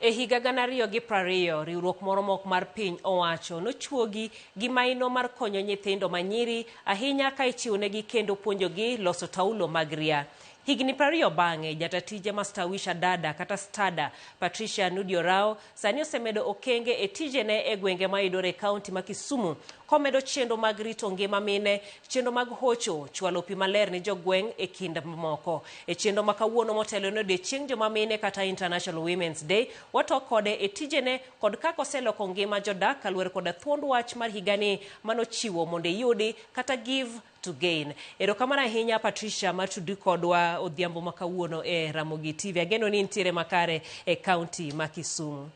E higa 2020, riwruok moro mok mar piny owacho nochuogi gi maino mar konyo nyithindo manyiri ahinya ka ichiwonegi kendo puonjogi loso taulo mag ria. Higni 20 bang'e, jatatije mastawisha dada kata stada Patricia Orawo sani osemedo okenge e tijene e gwenge mayudore e kaunti ma Kisumu, komedo chenro mag rito ngima mine, chenro mag hocho, chwalo pi maler ni jogweng' e kind moko. E chenro ma kawuono motelo ne odiechieng' joma mine kata International Women's Day, watok kode e tijene kod kaka oseloko ngima jodak kaluwore koda thuond wach mar higani manochiwo mondo yudi kata give to gain. Erokamano ahinya Patricia matudi kodwa odhiambo makawuono e Ramogi TV. Ageno ni ntiere makare e kaunti ma Kisumu.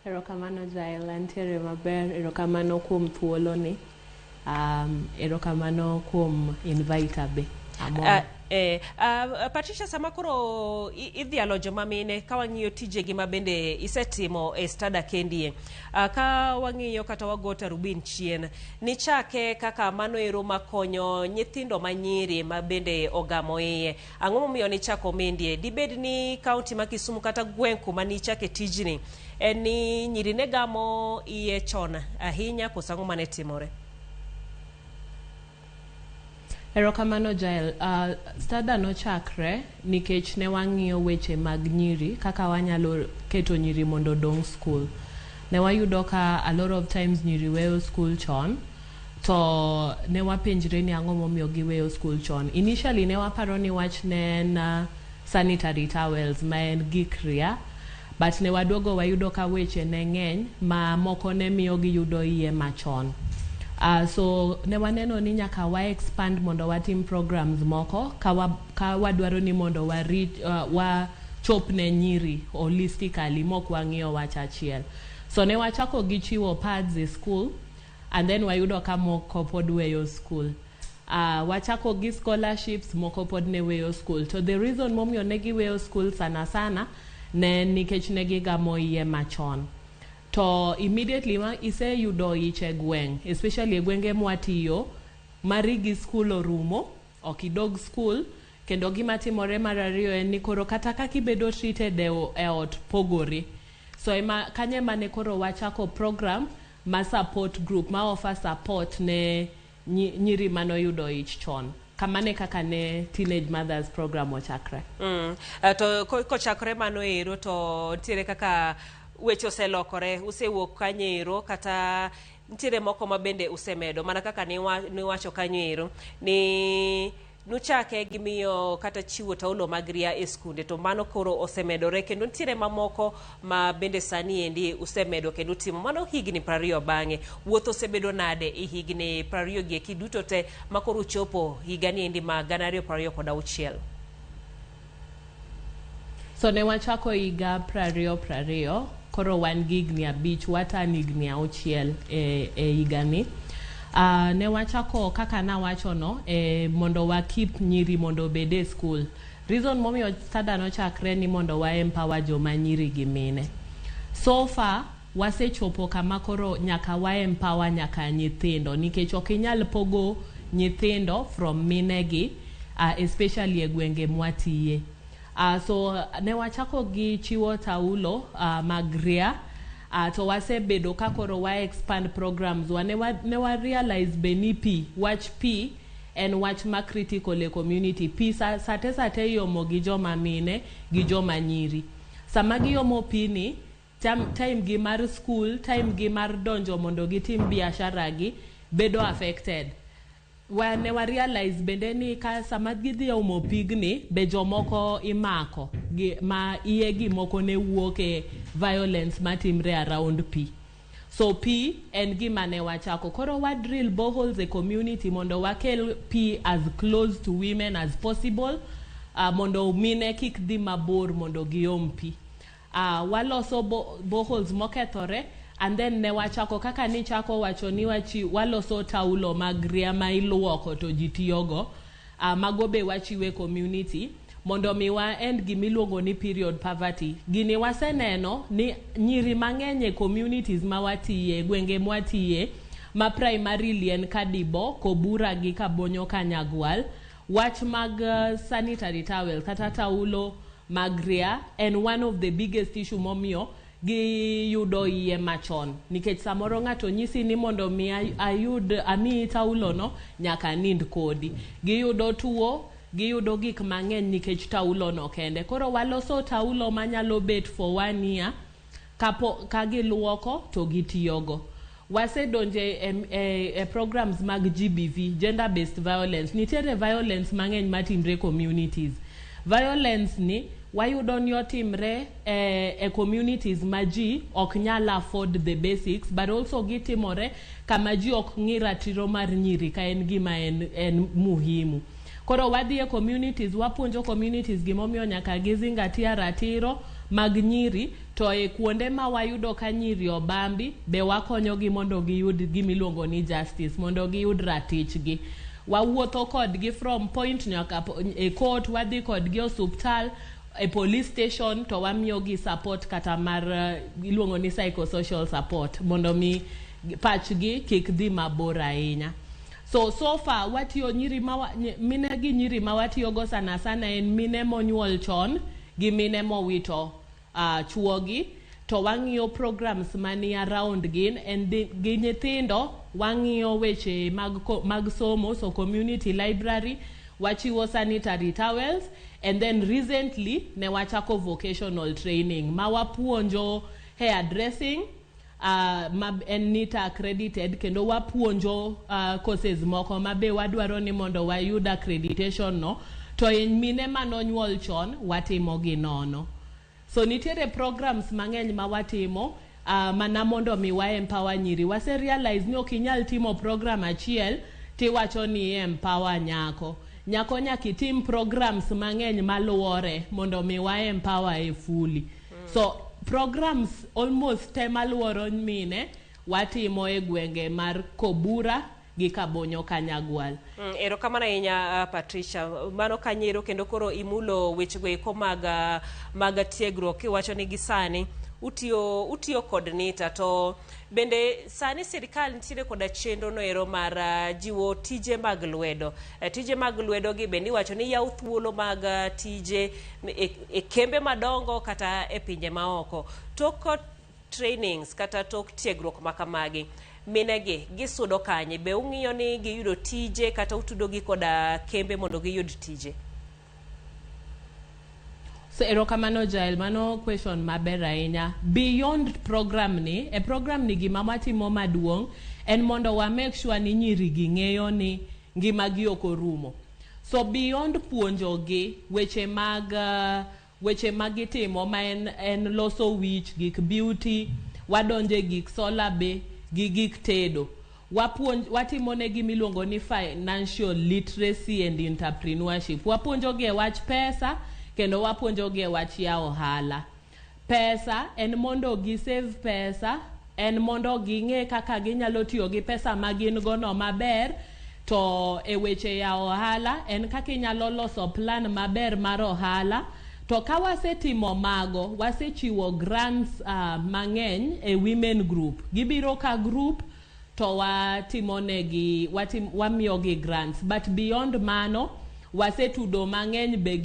Erokamano Jael, ntiere maber. Erokamano kuom thuolo ni. Erokamano kuom invite be. Patricia, sama koro idhialo joma mine ka wang'iyo tijegi ma bende isetimo e stada kendie, ka wang'iyo kata wagota rubin chien ni chake kaka mano ero makonyo nyithindo manyiri ma bende ogamo iye, ang'o momiyo ni chako mendie? Dibed ni kaunti ma Kisumu kata gweng' kuma ni chake tijni en ni nyiri ne gamo iye chon ahinya koso ang'o mane timore? Erokamano Jael, stada nochakre nikech ne wang'iyo weche mag nyiri kaka wanyalo keto nyiri mondo dong school. Ne wayudo ka a lot of times nyiri weyo school chon, to ne wapenjre ni ang'o momiyo giweyo school chon. Initially ne waparo ni wach ne en sanitary towels ma en gik ria, but ne waduogo wayudo ka weche ne ng'eny ma moko ne miyo giyudo iye machon. So ne waneno ni nyaka wa expand mondo watim programs moko ka wadwaro ni mondo wa chop ne nyiri holistically mok wang'iyo wach achiel. So ne wachako gi chiwo pads e school, and then wayudo ka moko pod weyo school. Wachako gi scholarships, moko pod ne weyo school. So the reason momiyo ne giweyo school sana ne nikech ne gigamo iye machon. To immediately ma ise yudo iche gweng', especially e gwenge mwatiyo, marigi school orumo, okidog school, kendo gima timore mar ariyo en ni koro kata kakibedo treated e ot pogore. So kanye mane koro wachako program ma support group, ma offer support ne nyiri mano yudo ich chon. Kamane kaka ne Teenage Mothers Program ochakre. To kochakre mano ero to tiere kaka weche oselokore, usewuok kanyero kata ntiere moko ma bende usemedo, mana kaka ni wacho kanyero ni nuchake gimiyo kata chiwo taulo mag ria e skunde, to mano koro osemedore kendo ntiere mamoko ma bende sani endi usemedo kendo timo. Mano higni 20 bang'e, wuotho osebedo nade e higni 20 gi kiduto te makoro chopo higani endi ma 2026? So ne wachako higa 2020, koro wan gi higni 5, watan higni 6 e higani. Ne wachako kaka na wacho no, mondo wa keep nyiri mondo bede school. Reason momiyo stada nochakre ni mondo wa empower joma nyiri gi mine. So far, wasechopo kama koro nyaka wa empower nyaka nyithindo, nikech ok inyal pogo nyithindo from minegi, especially e gwenge mwatiye. So ne wachako gi chiwo taulo mag ria, to wasebedo ka koro wa expand programs ne wa realize beni pi, wach pi en wach ma critical e community. Pi sate yomo gi joma mine gi joma nyiri. Sama giyomo pi ni, time gi mar school, time gi mar donjo mondo gitim biashara gi bedo affected. Ne wa realize bende ni ka sama gidhi omo pigni be jomoko imako ma iye gi moko ne wuok e violence matimre around pi. So pi en gima ne wachako. Koro wa drill boreholes e community mondo wakel pi as close to women as possible, mondo mine kik dhi mabor mondo giom pi. Waloso boreholes mokethore, and then ne wachako kaka ni chako wacho ni waloso taulo mag ria ma iluoko to jitiyogo, mago be wachiwe community mondo miwa end gimiluongo ni period poverty. Gini waseneno ni nyiri mang'eny e communities ma watiye, gwenge mwatiye, ma primarily en Kadibo, Kobura gi Kabonyo Kanyagwal, wach mag sanitary towel kata taulo magria and one of the biggest issue momiyo gi yudo iye machon nikech samoro ng'ato nyisi ni mondo mi ayud ami taulo no nyaka nind kodi gi yudo tuo gi yudo gik mang'eny nikech taulo no kende koro waloso taulo manyalo bet for 1 year ka giluoko to gitiyogo wasedonje programs mag GBV gender based violence nitiere violence mang'eny matimre communities violence ni wayudo ni otimre communities maji ok nyala afford the basics but also gitimore kama ji ok ng'i ratiro mar nyiri ka en gima en muhimu koro wadhi communities wapuonjo communities gimomiyo nyaka gizingatia ratiro mag nyiri to kuonde ma wayudo ka nyiri obambi be wakonyogi mondo giyud gimiluongo ni justice mondo giyud ratichgi wawuotho kodgi from point nyaka court wadhi kodgi osuptal police station to wamiyogi support kata mar iluongo ni psychosocial support mondo mi pachgi kik dhi mabor ahinya so far watiyo mine gi nyiri ma watiyogo sana en mine monyuol chon gi mine mowito chuogi to wang'iyo programs mani around gin and gi nyithindo wang'iyo weche mag somo so community library wachiwo sanitary towels and then recently ne wachako vocational training ma wapuonjo hair dressing en NITA accredited kendo wapuonjo courses moko mabe wadwaro ni mondo wayud accreditation no to en mine manonyuol chon watimo gi nono so nitiere programs mang'eny ma watimo mana mondo mi wa empower nyiri wase realize ni ok inyal timo program achiel tiwacho ni empower nyako nyakitim programs mang'eny maluwore mondo mi wa empower fully so programs almost maluworo mine watimo gwenge mar Kobura gi Kabonyo Kanyagwal. Erokamano ahinya Patricia mano kanyero kendo koro imulo wechego eko mag tiegruok kiwacho ni gisani utiyo kod NITA to bende sani sirikal nitiere koda chenro no ero mar jiwo tije mag lwedo gi bende iwacho ni yaw thuolo mag tije kembe madongo kata e pinje maoko tok trainings kata tok tiegruok makamagi minegi gisudo kanye be ung'iyo ni giyudo tije kata utudogi koda kembe mondo giyud tije So erokamano Jael mano question maber ahinya beyond program ni gima watimo maduong' en mondo wa make sure ni nyiri gi ng'eyo ni ngima gi ok orumo so beyond puonjogi weche mag itimo ma en loso wich gik beauty wadonje gik solar be gi gik tedo watimo ne gimiluongo ni financial literacy and entrepreneurship wapuonjogi e wach pesa kendo wapuonjogi e wach ya ohala pesa en mondo gi save pesa en mondo ging'e kaka ginyalo tiyo gi pesa magin gono maber to e weche ya ohala en kaka inyalo loso plan maber mar ohala to ka wasetimo mago wasechiwo grants mang'eny e women group gibiro ka group to wamiyogi grants but beyond mano wasetudo mang'eny be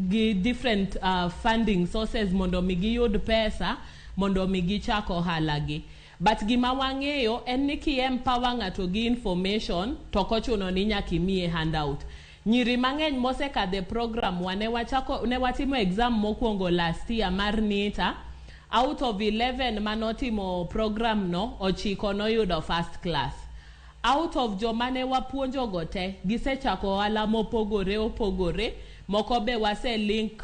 gi different funding sources mondo mi giyud pesa mondo mi gichak ohalagi but gima wang'eyo en ni ki-empower ng'ato gi information to kochuno ni nyaka imiye handout nyiri mang'eny mosekadhe program ne watimo exam mokwongo last year mar NITA out of 11 manotimo program no 9 noyudo first class out of jomane wapuonjogo te gisechako ohala mopogore moko be wase link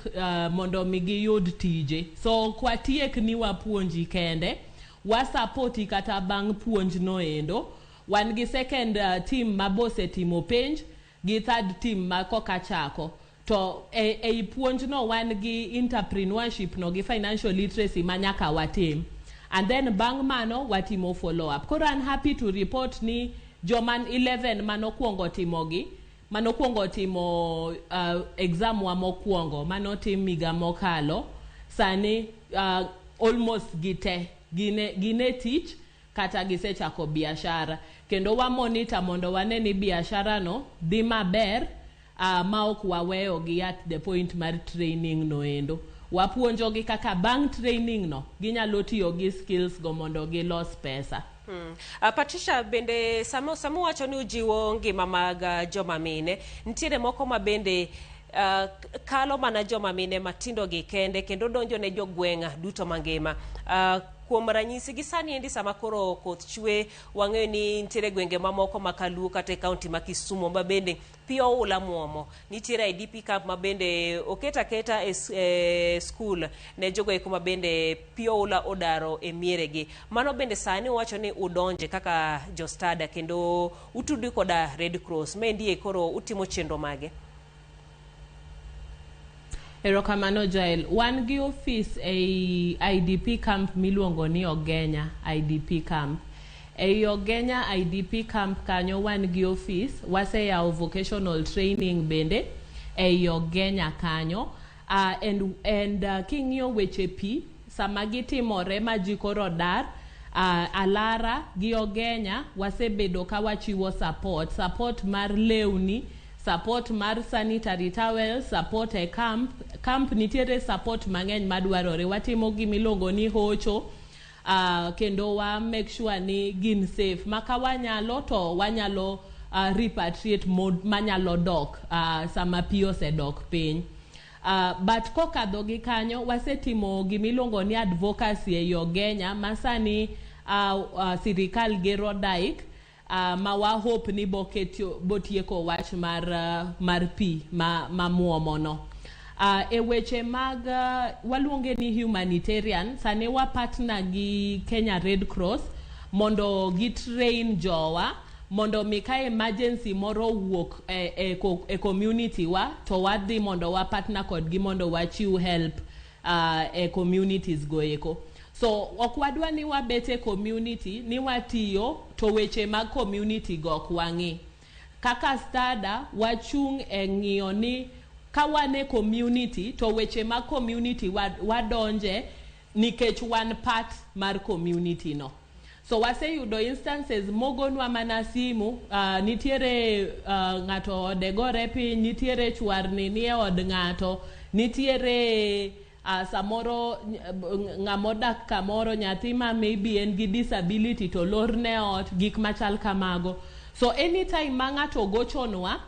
mondo mi giyud tije so kwatiek ni wapuonji kende wasapoti kata bang' puonj no endo wan gi second team mabose timo penj gi third team ma koka chako to ei puonj no wan gi entrepreneurship no gi financial literacy manyaka watim and then bang' mano watimo follow up koro I'm happy to report ni joman 11 manokwongo timo exam wa mokwongo manotim miga mokalo sani almost gite gine tich kata gisechako biashara kendo wa monitor mondo wane ni biashara no dhi maber ma ok waweyo gi at the point mar training no endo. Wapuonjo gi kaka bang training no ginyalo tiyo gi skills go mondo gilos pesa. Patricia, bende samo wacho ni ujiwo ngima mag joma mine, ntiere moko ma bende kalo mana joma mine matindo gi kende kendo donjo ne jogwenga duto mangima. Kuom ranyisi gi sani endi sama koro koth chwe, wang'eyo ni nitiere gwenge mamoko makaluo kata kaunti ma Kisumu ma bende pio ula muomo. Nitiere IDP camp ma bende oketa e school ne jogo eko ma bende pio ula odaro e miere gi. Mano bende sani wacho ni udonje kaka jostada kendo utudi koda Red Cross. Mendi e koro utimo chenro mage. Erokamano Joel, wan gi office e IDP camp miluongo ni Ogenya IDP camp. E Ogenya IDP camp kanyo wan gi office, waseyawo vocational training bende e Ogenya kanyo. And king'iyo weche pi, sama gitimore ma ji koro dar, alara gi Ogenya wasebedo ka wachiwo support mar lewni, support mar sanitary towels, support e camp nitiere support mang'eny madwarore. Watimo gimiluongo ni hocho, kendo wa make sure ni gin safe. Maka wanyalo to wanyalo repatriate manyalo dok sama pi osedok piny. But kokadho gi kanyo wasetimo gimiluongo ni advocacy e Ogenya, masani sirikal gero daik, ma wa hope ni botieko wach mar pi ma muomo no. E weche mag waluonge ni humanitarian, sane wa partner gi Kenya Red Cross mondo gi train jowa mondo mika emergency moro wuok e community wa to wadhi mondo wa partner kodgi mondo wachiw help e communities go eko. So ok wadwa ni wabete community ni watiyo to weche mag community go ok wang'i. Kaka stada wachung' e ng'iyo ni kawane community to weche mag community wadonje nikech one part mar community no. So waseyudo instances mogonwa mana simu, nitiere ng'ato odegore piny, nitiere chwarni nie od ng'ato, nitiere samoro ng'amodak kamoro nyathi ma maybe en gi disability to lorne ot, gik machal kamago. So anytime ma ng'ato gochonwa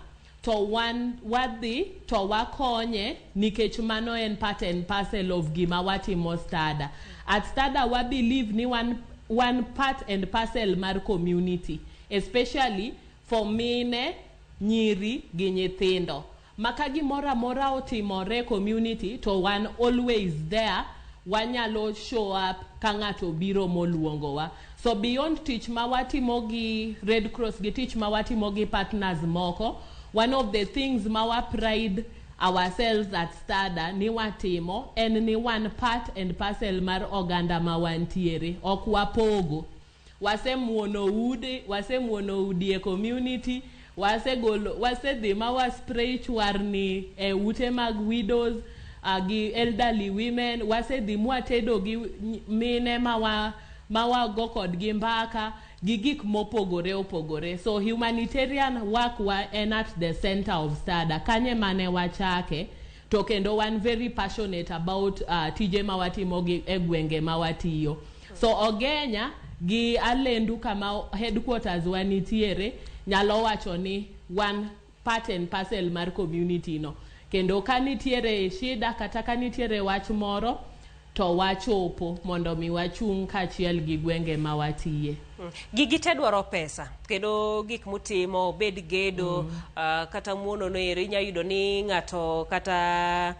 to wadhi to wakonye nikech mano en part and parcel of gima watimo stada. At stada we believe ni one part and parcel mar community, especially for mine, nyiri gi nyithindo. Maka gimora mora otimore community to one always there, wanyalo show up ka ng'ato biro moluongo wa. So beyond teach ma watimo gi Red Cross gi teach ma watimo gi partners moko, one of the things ma wa pride ourselves at stada ni watimo en ni one part and parcel mar oganda ma wantiere, ok wapogo. Wasemuono udi e community, wasedhi ma wa spray chwarni e ute mag widows gi elderly women, wasedhi mwatedo gi mine ma wago kodgi mbaka gi gik mopogore opogore. So humanitarian work en at the center of stada, kanye mane wachake to kendo one very passionate about tije ma watimo gi e gwenge ma watiyo. So Ogenya gi Alendu kama headquarters wanitiere, nyalo wacho ni one part and parcel mar community no. Kendo kanitiere shida kata kanitiere wach moro to wachopo mondo mi wachung' kachiel gi gwenge ma watiye. Gigi te dwaro pesa, kendo gik mutimo bed gedo, kata muono no ere nyayudo ni ng'ato kata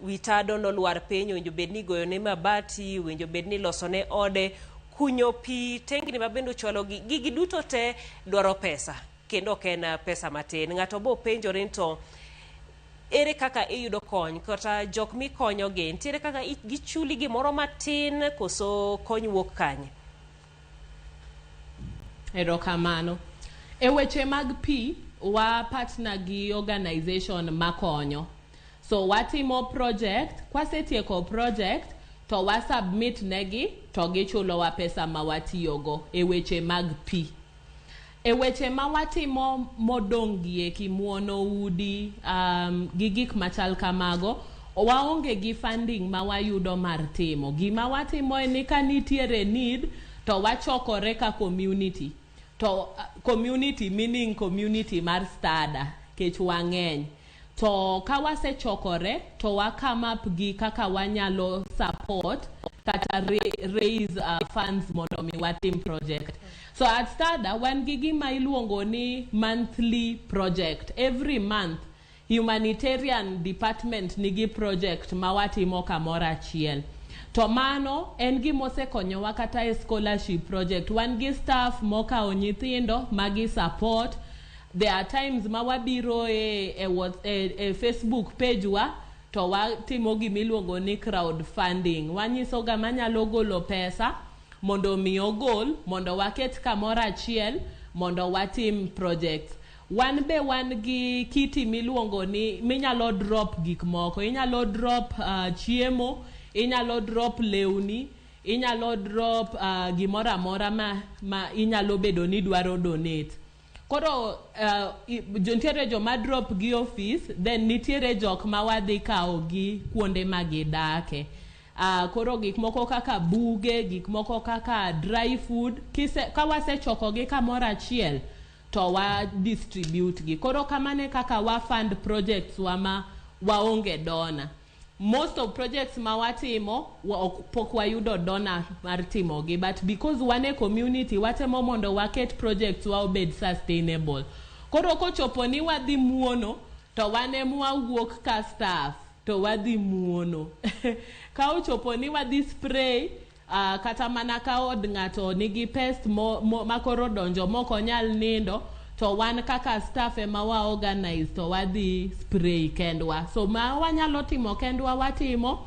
witado no luar piny, winjo bed ni goyo ne mabati, winjo bed ni loso ne ode, kunyo pi, tengni mabendo chwalo gigi duto te dwaro pesa, kendo ken pesa matin. Ng'ato bo penjore to ere kaka iyudo kony kata jok mi konyo gi, ntiere kaka gichuli gimoro matin koso kony wuok kanye? Erokamano. E weche mag pi, wa partner gi organization makonyo. So watimo project, kwasetieko project, to wa submit negi, to gichulo wa pesa ma watiyogo e weche mag pi. E weche ma watimo modongie kimuono udi gi gik machal kamago, waonge gi funding ma wayudo mar timo. Gima watimo en ni ka nitiere need to wachokore ka community. To community meaning community mar stada kech wang'eny. To ka wasechokore to wa come up gi kaka wanyalo support kata raise funds mondo mi watim project. So at Stada, wan gi gima iluongo ni monthly project. Every month, humanitarian department nigi project ma watimo kamoro achiel. To mano, en gima osekonyowa kata e scholarship project. Wan gi staff mokao nyithindo, magi support. There are times ma wabiro e Facebook page wa, to watimo gima iluongo ni crowdfunding. Wanyiso ga manyalo golo pesa, mondo mi ogol, mondo waket kamoro achiel, mondo watim projects. Wan be wan gi kiti miluongo ni minyalo drop gik moko. Inyalo drop chiemo, inyalo drop lewni, inyalo drop gimoro amora ma inyalo bedo ni dwaro donate. Koro nitiere joma drop gi office, then nitiere jok ma wadhi kao gi kuonde ma gidake. Koro gik moko kaka buge, gik moko kaka dry food, ka wasechoko gi kamoro achiel, to wa distribute gi. Koro kamane kaka wa fund projects ma waonge donor. Most of projects ma watimo, pok wayudo donor mar timo gi, but because wane community, watemo mondo waket projects wa obed sustainable. Koro kochopo ni wadhi muono, to wane mwawuok ka staff, to wadhi muono. Ka ochopo ni wadhi spray, kata mana ka od ng'ato nigi pest makoro donjo moko nyal nindo, to wan kaka staff ema wa organize to wadhi spray kendwa. So ma wanyalo timo kendwa watimo,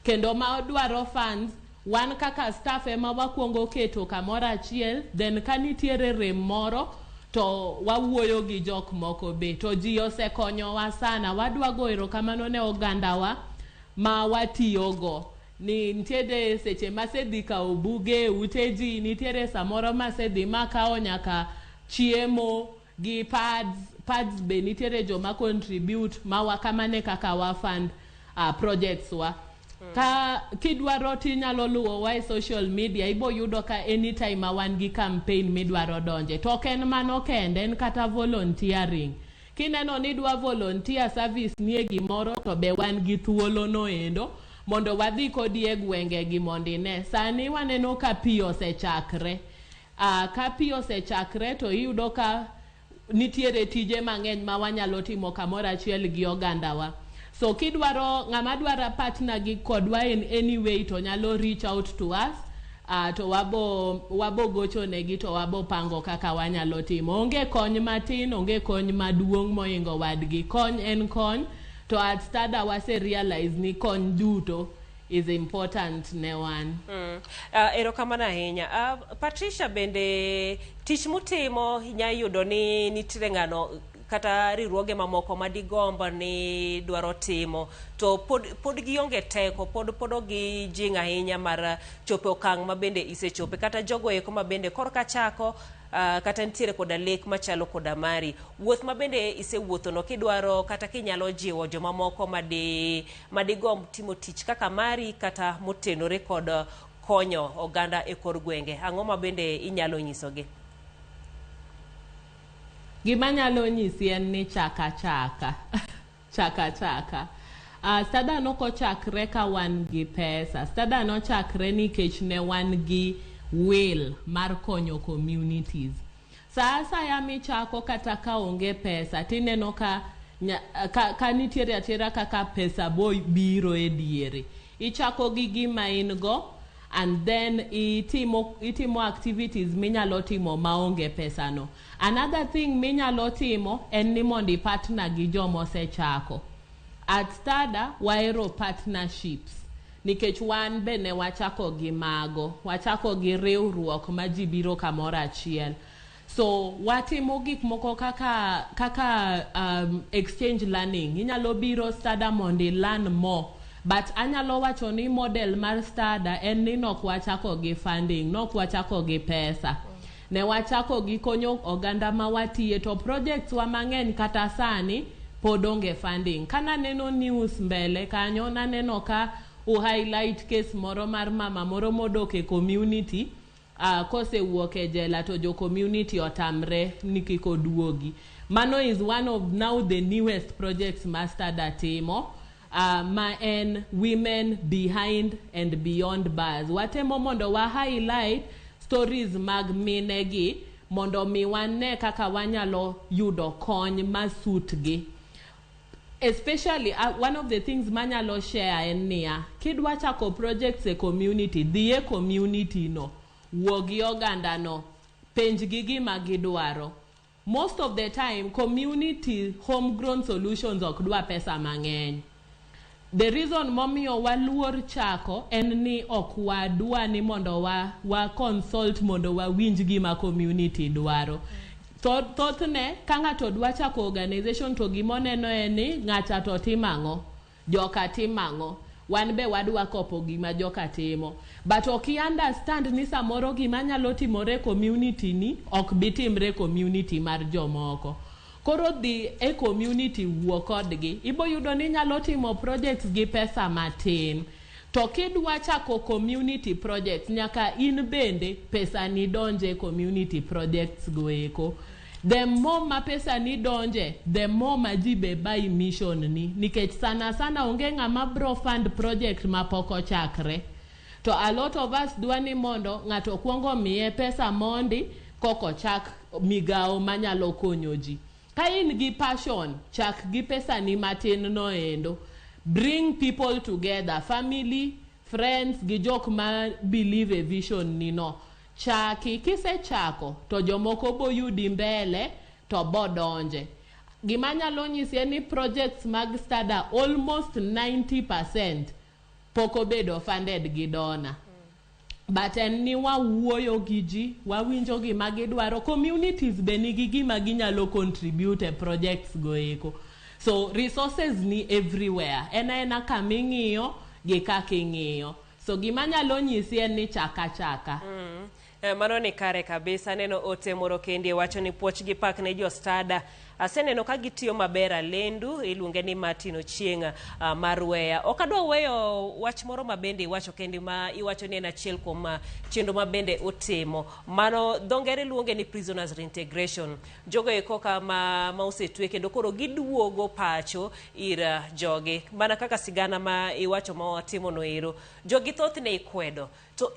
kendo ma dwaro funds, wan kaka staff ema wakuongo keto kamoro achiel, then ka nitiere rem moro, to wawuoyo gi jok moko be. To ji osekonyowa sana. Wadwa go erokamano ne ogandawa ma watiyogo. Ni nitiere seche masedhi kao buge uteji, nitiere samoro masedhi makao nyaka chiemo gi pads be nitiere joma contribute ma wakamane kaka wa fund projects wa. Ka kidwaro tinyalo luwo wa e social media, ibo yudo ka anytime ma wan gi campaign midwaro donje. To ken mano kende, en kata volunteering. Kineno ni dwa volunteer service nie gimoro, to be wan gi thuolo no endo, mondo wadhi kodi e gwenge gi mondine. Sani waneno ka pi osechakre. Ka pi osechakre, to iyudo ka nitiere tije mang'eny ma wanyalo timo kamoro achiel gi ogandawa. So kidwaro, ng'ama dwaro partner gi kodwa in any way, to nyalo reach out to us, to wabo gocho negi, to wabo pango kaka wanyalo timo. Onge kony matin, onge kony maduong' moingo wadgi. Kony en kony, to at Stada wase realize ni kony duto is important ne wan. Erokamano ahinya. Patricia, bende tich mutimo inyayudo ni nitiere ng'ano kata riwruoge mamoko madigombo ni dwaro timo, to pod gionge teko, pod gi jing' ahinya mar chopo okang' ma bende isechope, kata jogo eko ma bende korka chako, kata nitiere koda lek machalo koda mari. Wuoth ma bende isewuotho no, kidwaro kata kinyalo jiwo joma moko madigomb timo tich kaka mari, kata motenore kod konyo oganda e kor gwenge, ang'o ma bende inyalo nyisogi? Gima nyalo nyisi en ni chaka. Stada noko chakre ka wan gi pesa. Stada no chakre nikech ne wan gi will mar konyo communities. Sa ya michako kata ka onge pesa, tineno ka nitiere atira kaka pesa biro e diere. Ichako gi gima in go, and then itimo activities minyalo timo maonge pesa no. Another thing minyalo timo en ni mondi partner gi jomo sechako. At Stada waero partnerships, nikech wan bene wachako gi mago, wachako gi riwruok ma ji biro kamoro achiel. So watimo gik moko kaka exchange learning. Inyalo biro Stada mondi learn more. But anyalo wacho ni model mar Stada en ni nok wachako gi funding, nok wachako gi pesa. ne wachako gi konyo oganda ma watiye to projects wa mang'eny kata sani pod onge funding. Kana neno news mbele kanyo naneno ka highlight case moro mar mama moro modok e community kose wuok e jela to jo community otamre ni kik oduogi. Mano is one of now the newest projects master datimo ma en women behind and beyond bars. Watemo mondo wa highlight stories mag minegi mondo mi wane kaka wanyalo yudo kony masutgi. Especially one of the things manyalo share en niya, kidwa chako projects e community, dhiye community no, wuogi oganda no, penjgi gima gidwaro. Most of the time, community homegrown solutions ok dwa pesa mang'eny. The reason momiyo waluor chako en ni ok wadwa ni mondo wa consult mondo wawinj gima community dwaro. Thothne ka ng'ato dwa chako organization to gimoneno en ni ng'ata to timang'o, joka timang'o, wan be wadwa kopo gima joka timo. But ok understand ni samoro gima nyalo timore community ni ok bitimre community mar jomoko. Koro dhi e community wuo kodgi, ibo yudo ni nyalo timo projects gi pesa matin. To kidwa chako community projects nyaka in bende pesa ni donje community projects goeko. The more ma pesa ni donje, the more ma ji be buy mission ni. Nikech sana onge ng'ama bro fund project ma poko chakre. To a lot of us dwa ni mondo ng'ato kuongo miye pesa mondi koko chak migao manyalo konyo ji. Ka in gi passion, chak gi pesa ni matin no endo. Bring people together, family, friends, gi jok ma believe a vision ni no. Chaki kise chako to jomoko bo yudi mbele to bodonje. Gima nyalo nyisi ni projects mag stada almost 90% poko bedo funded gi dona. But ni wawuoyo gi ji, wawinjo gima gidwaro. Communities be nigi gima ginyalo contribute e projects goeko. So resources ni everywhere. Ena kaming'iyo gi kaking'iyo. So gima nyalo nyisi en ni chaka. Mano ni kare kabisa. Neno ote moro kendi wacho ni puoch gi pak ne jo stada. Aseneno ka gitiyo maber lendu iluonge ni Martino Chienga marweya. Okadwa weyo wach moro mabende iwacho kendi ma iwacho ni en achiel kuom chenro mabende otimo. Mano dhongere luonge ni prisoners reintegration. Jogo eko kama osetwe kendo koro giduogo pacho ir jogi. Mana kaka sigana ma iwacho ma watimo no ero. Jogi thothne ikwedo. To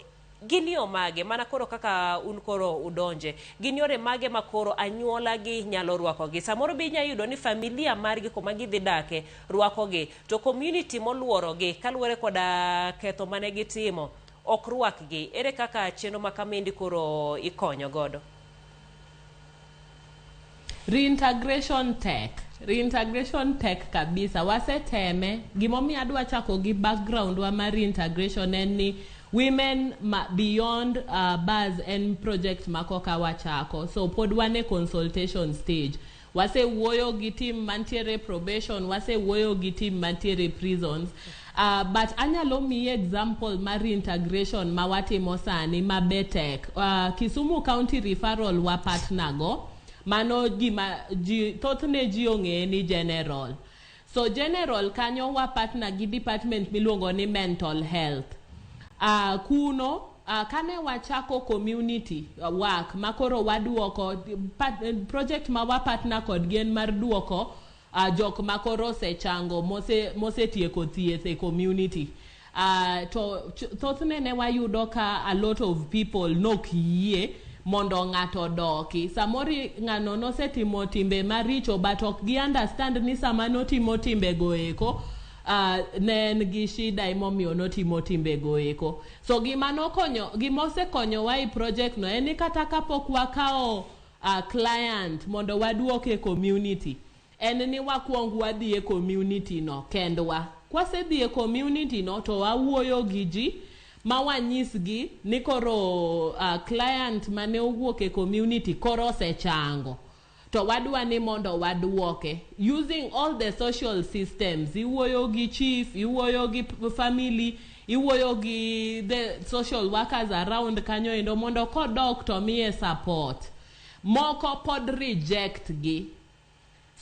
gini omage mana koro kaka un koro udonje gini yore mage makoro anyuola gi nyalo rwako gi samoro bi nya yudo ni familia margi kuma gidhi dake rwako gi to community moluoro gi kaluwore koda ketho mane gitimo ok rwak gi ere kaka cheno makamendi koro ikonyo godo. Reintegration tech kabisa waseteme gimomi adwa chako gi background wa mar reintegration en ni women beyond bars and project makoka wachako so pod wane consultation stage wase wuoyo gi team mantiere probation wase wuoyo gi team mantiere prisons but anyalo mi example mar reintegration ma watimo sani mabetek Kisumu County Referral wa partner go mano gima thothne ji ong'e ni general so general kanyo wa partner gi department miluongo ni mental health kuno kane wachako community work makoro waduoko project ma wa partner kod gen mar duoko jok makoro sechango mose tieko thieth e community to thothne ne wayudo ka a lot of people nok yie mondo ng'ato doki samori ng'ano nosetimo timbe maricho but ok gi understand ni sama notimo timbe goeko nen gi shida imomiyo notimo timbe goeko so gimose konyo wa i project no en kata kapok wakao client mondo waduoke community en ni wakuong wadhi e community no kendwa kwase dhi e community no to wawuoyo gi ji ma wanyisgi ni koro client mane owuok e community koro sechango to wadwa ni mondo waduoke using all the social systems iwuoyo gi chief iwuoyo gi family iwuoyo gi the social workers around kanyo endo mondo kodok to miye support. Moko pod reject gi.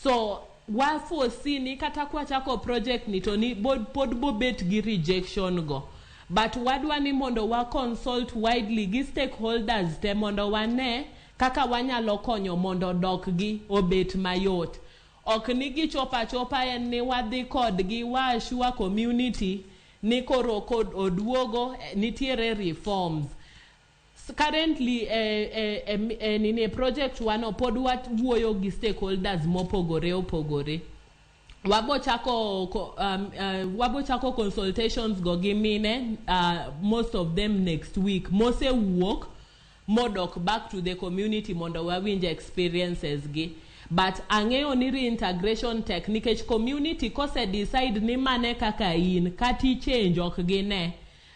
So waforesee ni kata kwachako project ni to ni pod bobet gi rejection go. But wadwa ni mondo wa consult widely gi stakeholders te mondo wane kaka wanyalo konyo mondo dok gi obet mayot. Ok ni gi chopa en ni wadhi kod gi washua community ni koro kod oduogo nitiere reforms. Currently nini project wano pod wuoyo gi stakeholders mopogore. Wabo chako consultations go gi mine, most of them next week. Mose wuok modok back to the community mondo wawinj experiences gi. But ang'eyo ni reintegration technique community kose decide ni mane kaka in kati change ok gine.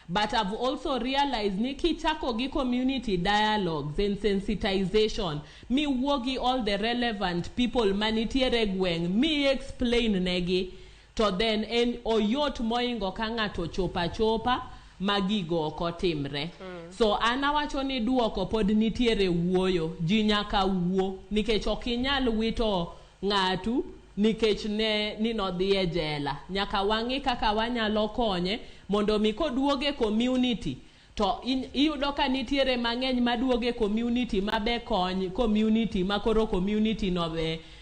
But I've also realized ni kichako gi community dialogues and sensitization, mi wogi all the relevant people manitiere gweng, mi explain negi, to then en oyot moingo ka ng'ato chopa magigo okotimre. So anawacho ni duoko pod nitiere wuoyo, ji nyaka wuo, nikech okinyal wito ng'atu nikech ni nodhi e jela. Nyaka wangi kaka wanyalo konye mondo mi koduoge community to iyudo ka nitiere mang'eny maduoge community mabe kony community makoro community no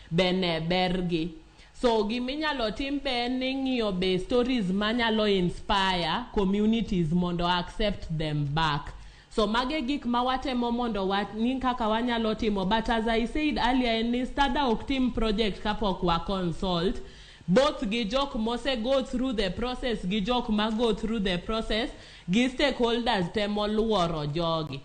bene bergi. So giminyalo tim be ni ng'iyo be stories manyalo inspire communities mondo accept them back. So mage gik mawatemo mondo ni kaka wanyalo timo. But as I said earlier, ni stada ok tim project kapok wa consult both gi jok mose go through the process gi jok ma go through the process gi stakeholders temo luoro jogi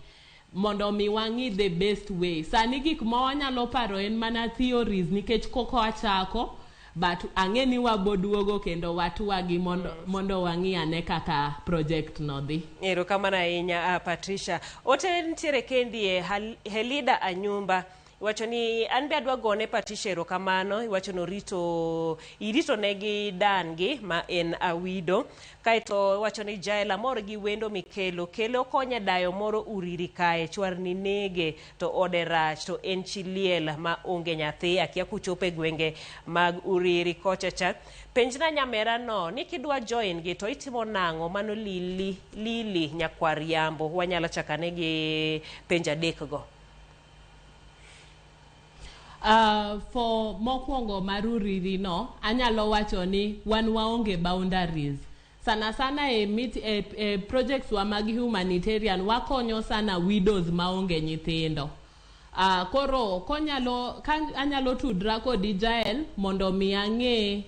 mondo mi wangi the best way. Sani gik ma wanyalo paro en mana theories nikech koko achako, but ang'eni waboduogo kendo watuagi mondo wangi ane kaka project no dhi. Erokamano ahinya Patricia. Ote nitiere kendi Helida Anyumba. Iwacho ni an be adwa gone Patricia erokamano. Iwacho no irito negi dangi ma en awido. Kaito iwacho ni jaela moro gi wendo mikelo konye dayo moro uriri kae chwar ni nege to ode rach to en chiliel ma onge nyathi akia kuchope gwenge mag uriri kochacha. Penjna nyamera no ni kidwa join gi to itimo nang'o mano lili nyakwar yambo. Wanyalo chakane gi penja dek go. For mokwongo maruriri no anyalo wacho ni wan waonge boundaries. Sana projects wa mag humanitarian wakonyo sana widows maonge nyithindo. Koro anyalo tudra kodi Jael mondo mi ang'e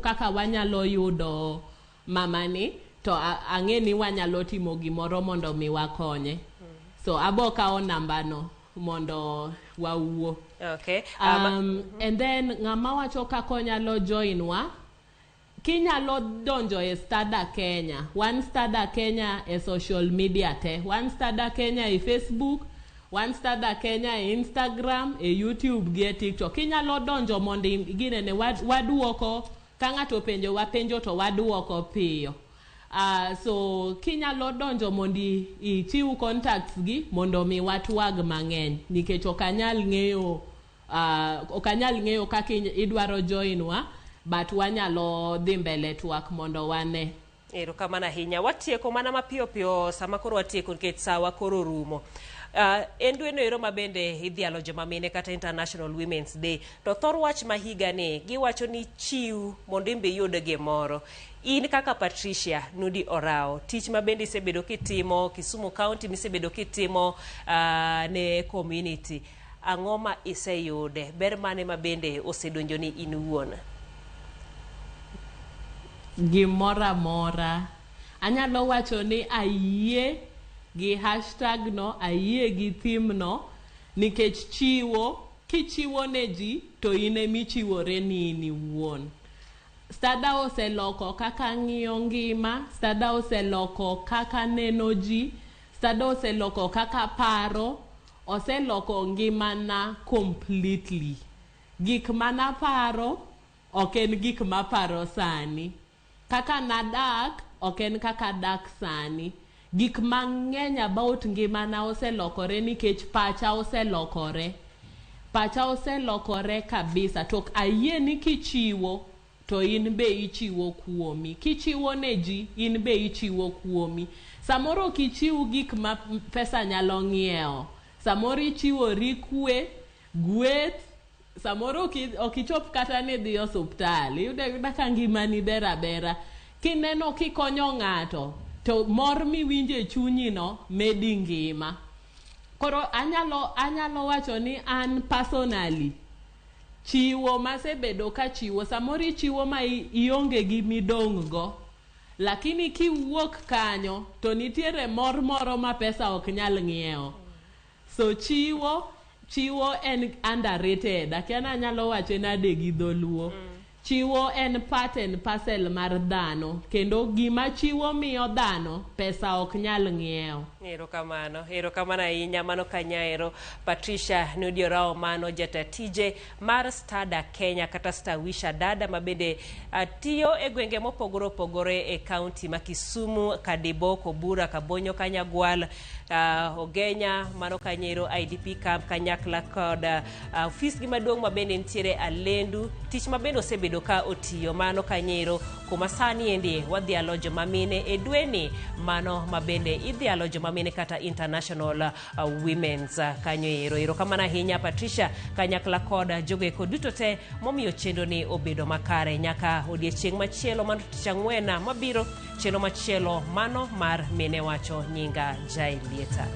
kaka wanyalo yudo mamani to ang'e ni wanyalo timo gimoro mondo mi wakonye. So abokawo namba no mondo wawuo. Okay. And then ng'ama wacho kako nyalo join wa kinyalo donjo e Stada Kenya. One Stada Kenya e social media te. One Stada Kenya e Facebook, One Stada Kenya e Instagram, e YouTube gi e TikTok. Kinyalo donjo mondo ginene waduoko ka ng'ato penjo wapenjo to waduoko piyo. So kinyalo donjo mondo ichiw contacts gi mondo mi watwag mang'eny nikech okanyal ng'eyo kaka idwaro join wa, but wanyalo dhi mbele twak mondo wane. Erokamano ahinya. Watieko mana mapiyo sama koro watieko nikech sawa koro rumo. En dwe no ero mabende idhialo joma mine kata International Women's Day. To thor wach mahiga ni giwacho ni chiw mondo imbe yud gimoro. In kaka Patricia Orawo, tich mabende isebedo kitimo Kisumu County misebedo kitimo ne community. Ang'o ma iseyude? Ber mane mabende osedonjo ni in wuon? Gimora anyalo wacho ni ayie gi hashtag no, ayie gi theme no, nikech kichiwo ne ji to ine michiwore ni ini wuon. Stada oseloko kaka ng'iyo ngima, Stada oseloko kaka neno ji, Stada oseloko kaka paro, oseloko ngimana completely. Gik mana paro ok en gik maparo sani. Kaka nadak oken kaka dak sani. Gik mang'eny about ngimana oselokore nikech pacha oselokore. Pacha oselokore kabisa. Tok ayie ni kichiwo to in be ichiwo kuomi. Kichiwo ne ji, in be ichiwo kuomi. Samoro kichiwo gik ma pesa nyalo ng'ieo. Samoro ichiwori kwe, gweth, samoro okichop kata ni dhi osuptal. Yuda ka ngimani bera bera. Kineno kikonyo ng'ato, to mor miwinje chunyi no medi ngima. Koro anyalo wacho ni an personally, chiwo masebedo ka chiwo, samori chiwo ma ionge gi midong' go, lakini kiwuok kanyo to nitiere mor moro ma pesa ok nyal ng'ieo. So chiwo en underrated. Akiana anyalo wacho nade gi dholuo. Chiwo en part and parcel mar dhano. Kendo gima chiwo miyo dhano, pesa ok nyal ng'ieo. Erokamano ahinya mano kanyaero Patricia Orawo mano jatatije mar Stada Kenya kata Stawisha dada mabende tiyo e gwenge mopogore opogore e kaunti ma Kisumu, Kadibo, Kobura, Kabonyo, Kanyagwal, Ogenya, mano kanyaero IDP camp kanyakla kod ofis gi maduong' mabende ntiere Alendu. Tich mabende osebedo ka otiyo mano kanyaero kuma sani endi wadhialo jomamine e dweni mano mabende idhialo jomamine kata International Women's kanyoero. Erokamano ahinya Patricia kanyakla kod jogeko duto te momiyo chenro ni obedo makare nyaka odiechieng' machielo mano tich ang'wen mabiro, chenro machielo mano mar mine wacho nyinga Jailieta.